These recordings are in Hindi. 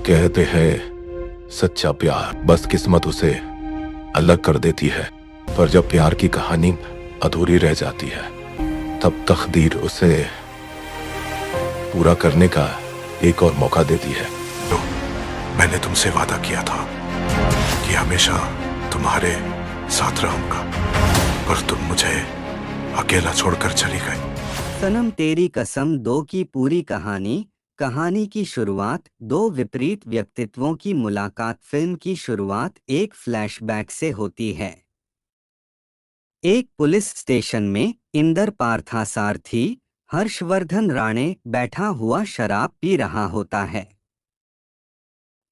कहते हैं सच्चा प्यार बस किस्मत उसे अलग कर देती है, पर जब प्यार की कहानी अधूरी रह जाती है तब तकदीर उसे पूरा करने का एक और मौका देती है। तो मैंने तुमसे वादा किया था कि हमेशा तुम्हारे साथ रहूंगा, पर तुम मुझे अकेला छोड़कर चली गई। सनम तेरी कसम 2 की पूरी कहानी की शुरुआत 2 विपरीत व्यक्तित्वों की मुलाकात। फिल्म की शुरुआत एक फ्लैशबैक से होती है। एक पुलिस स्टेशन में इंदर पार्थसारथी हर्षवर्धन राणे बैठा हुआ शराब पी रहा होता है।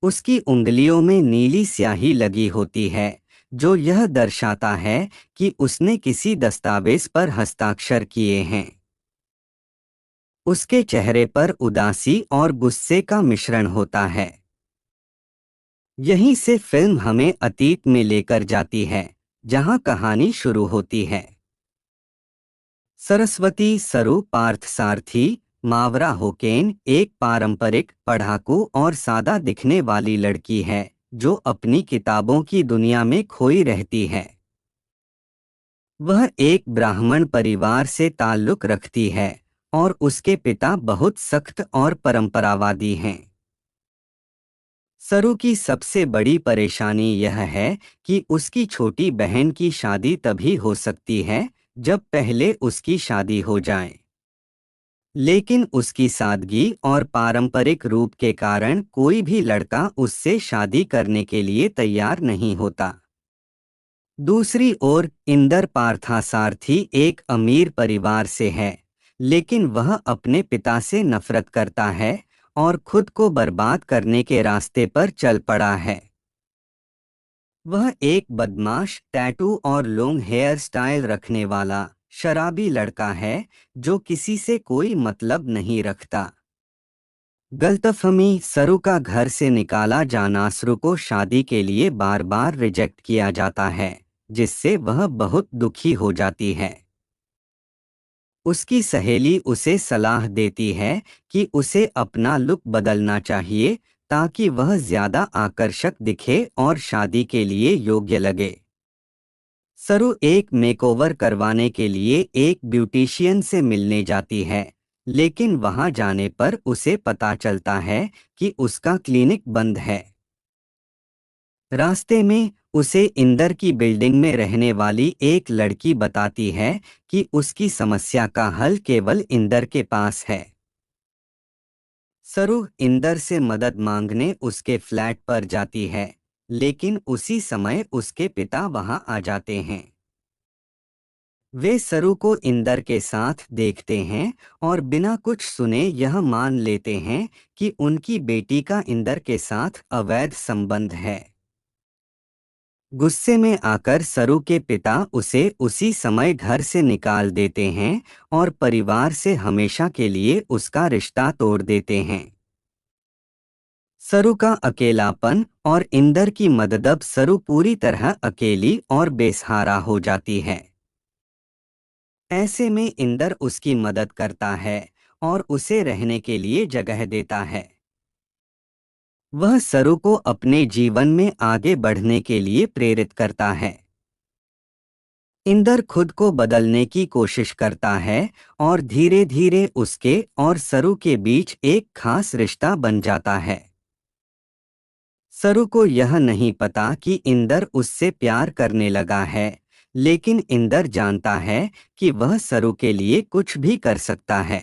उसकी उंगलियों में नीली स्याही लगी होती है, जो यह दर्शाता है कि उसने किसी दस्तावेज पर हस्ताक्षर किए हैं। उसके चेहरे पर उदासी और गुस्से का मिश्रण होता है। यहीं से फिल्म हमें अतीत में लेकर जाती है, जहां कहानी शुरू होती है। सरस्वती सरू पार्थसारथी मावरा होकेन एक पारंपरिक पढ़ाकू और सादा दिखने वाली लड़की है, जो अपनी किताबों की दुनिया में खोई रहती है। वह एक ब्राह्मण परिवार से ताल्लुक रखती है और उसके पिता बहुत सख्त और परंपरावादी हैं। सरू की सबसे बड़ी परेशानी यह है कि उसकी छोटी बहन की शादी तभी हो सकती है जब पहले उसकी शादी हो जाए। लेकिन उसकी सादगी और पारंपरिक रूप के कारण कोई भी लड़का उससे शादी करने के लिए तैयार नहीं होता। दूसरी ओर इंदर पार्थसारथी एक अमीर परिवार से है, लेकिन वह अपने पिता से नफरत करता है और खुद को बर्बाद करने के रास्ते पर चल पड़ा है। वह एक बदमाश, टैटू और लॉन्ग हेयर स्टाइल रखने वाला शराबी लड़का है, जो किसी से कोई मतलब नहीं रखता। गलतफहमी सरू का घर से निकाला जाना सरू को शादी के लिए बार बार रिजेक्ट किया जाता है, जिससे वह बहुत दुखी हो जाती है। उसकी सहेली उसे सलाह देती है कि उसे अपना लुक बदलना चाहिए ताकि वह ज्यादा आकर्षक दिखे और शादी के लिए योग्य लगे। सरू एक मेकओवर करवाने के लिए एक ब्यूटिशियन से मिलने जाती है, लेकिन वहां जाने पर उसे पता चलता है कि उसका क्लिनिक बंद है। रास्ते में उसे इंदर की बिल्डिंग में रहने वाली एक लड़की बताती है कि उसकी समस्या का हल केवल इंदर के पास है। सरू इंदर से मदद मांगने उसके फ्लैट पर जाती है, लेकिन उसी समय उसके पिता वहां आ जाते हैं। वे सरू को इंदर के साथ देखते हैं और बिना कुछ सुने यह मान लेते हैं कि उनकी बेटी का इंदर के साथ अवैध संबंध है। गुस्से में आकर सरू के पिता उसे उसी समय घर से निकाल देते हैं और परिवार से हमेशा के लिए उसका रिश्ता तोड़ देते हैं। सरू का अकेलापन और इंदर की मदद। अब सरू पूरी तरह अकेली और बेसहारा हो जाती है। ऐसे में इंदर उसकी मदद करता है और उसे रहने के लिए जगह देता है। वह सरू को अपने जीवन में आगे बढ़ने के लिए प्रेरित करता है। इंदर खुद को बदलने की कोशिश करता है और धीरे धीरे उसके और सरू के बीच एक खास रिश्ता बन जाता है। सरू को यह नहीं पता कि इंदर उससे प्यार करने लगा है, लेकिन इंदर जानता है कि वह सरू के लिए कुछ भी कर सकता है।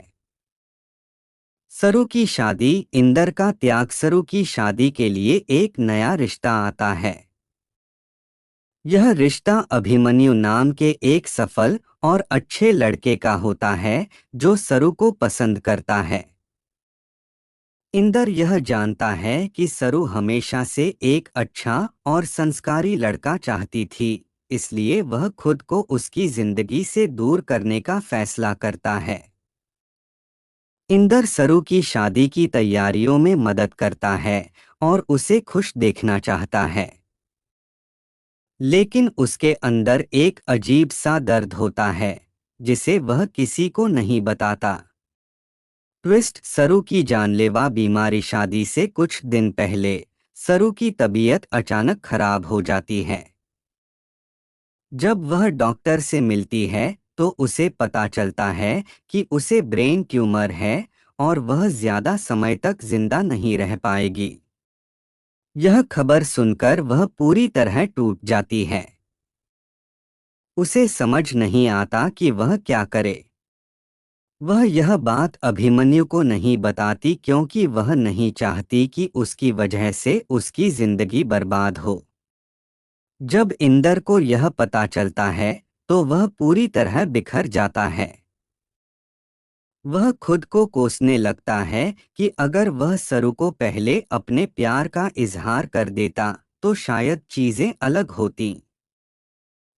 सरू की शादी, इंदर का त्याग। सरू की शादी के लिए एक नया रिश्ता आता है। यह रिश्ता अभिमन्यु नाम के एक सफल और अच्छे लड़के का होता है, जो सरू को पसंद करता है। इंदर यह जानता है कि सरू हमेशा से एक अच्छा और संस्कारी लड़का चाहती थी, इसलिए वह खुद को उसकी जिंदगी से दूर करने का फैसला करता है। इंदर सरू की शादी की तैयारियों में मदद करता है और उसे खुश देखना चाहता है, लेकिन उसके अंदर एक अजीब सा दर्द होता है, जिसे वह किसी को नहीं बताता। ट्विस्ट सरू की जानलेवा बीमारी। शादी से कुछ दिन पहले सरू की तबीयत अचानक खराब हो जाती है। जब वह डॉक्टर से मिलती है तो उसे पता चलता है कि उसे ब्रेन ट्यूमर है और वह ज्यादा समय तक जिंदा नहीं रह पाएगी। यह खबर सुनकर वह पूरी तरह टूट जाती है। उसे समझ नहीं आता कि वह क्या करे। वह यह बात अभिमन्यु को नहीं बताती क्योंकि वह नहीं चाहती कि उसकी वजह से उसकी जिंदगी बर्बाद हो। जब इंदर को यह पता चलता है तो वह पूरी तरह बिखर जाता है। वह खुद को कोसने लगता है कि अगर वह सरू को पहले अपने प्यार का इजहार कर देता तो शायद चीजें अलग होती।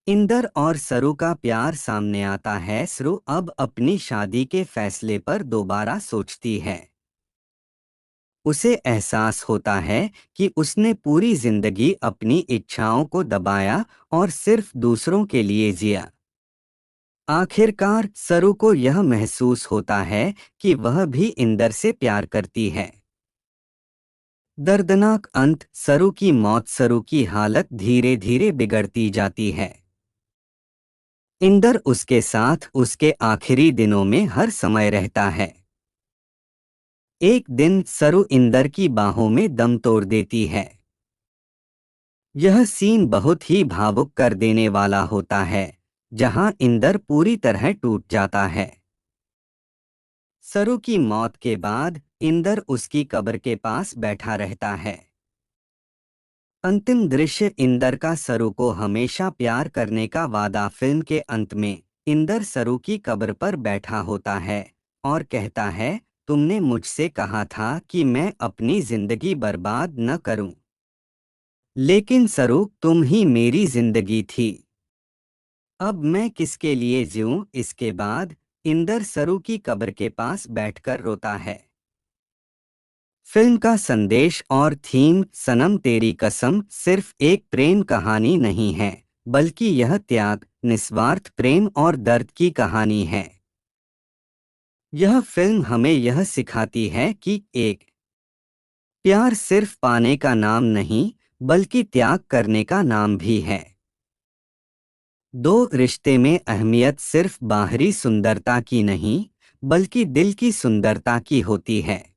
इंदर और सरू का प्यार सामने आता है। सरू अब अपनी शादी के फैसले पर दोबारा सोचती है। उसे एहसास होता है कि उसने पूरी जिंदगी अपनी इच्छाओं को दबाया और सिर्फ दूसरों के लिए जिया। आखिरकार सरू को यह महसूस होता है कि वह भी इंदर से प्यार करती है। दर्दनाक अंत। सरू की मौत। सरू की हालत धीरे धीरे बिगड़ती जाती है। इंदर उसके साथ उसके आखिरी दिनों में हर समय रहता है। एक दिन सरू इंदर की बाहों में दम तोड़ देती है। यह सीन बहुत ही भावुक कर देने वाला होता है, जहां इंदर पूरी तरह टूट जाता है। सरू की मौत के बाद इंदर उसकी कब्र के पास बैठा रहता है। अंतिम दृश्य इंदर का सरू को हमेशा प्यार करने का वादा। फिल्म के अंत में इंदर सरू की कब्र पर बैठा होता है और कहता है, तुमने मुझसे कहा था कि मैं अपनी जिंदगी बर्बाद न करूं, लेकिन सरू तुम ही मेरी जिंदगी थी। अब मैं किसके लिए जीऊं? इसके बाद इंदर सरू की कब्र के पास बैठकर रोता है। फिल्म का संदेश और थीम सनम तेरी कसम सिर्फ एक प्रेम कहानी नहीं है, बल्कि यह त्याग, निस्वार्थ प्रेम और दर्द की कहानी है। यह फिल्म हमें यह सिखाती है कि एक प्यार सिर्फ पाने का नाम नहीं, बल्कि त्याग करने का नाम भी है। दो रिश्ते में अहमियत सिर्फ बाहरी सुंदरता की नहीं, बल्कि दिल की सुंदरता की होती है।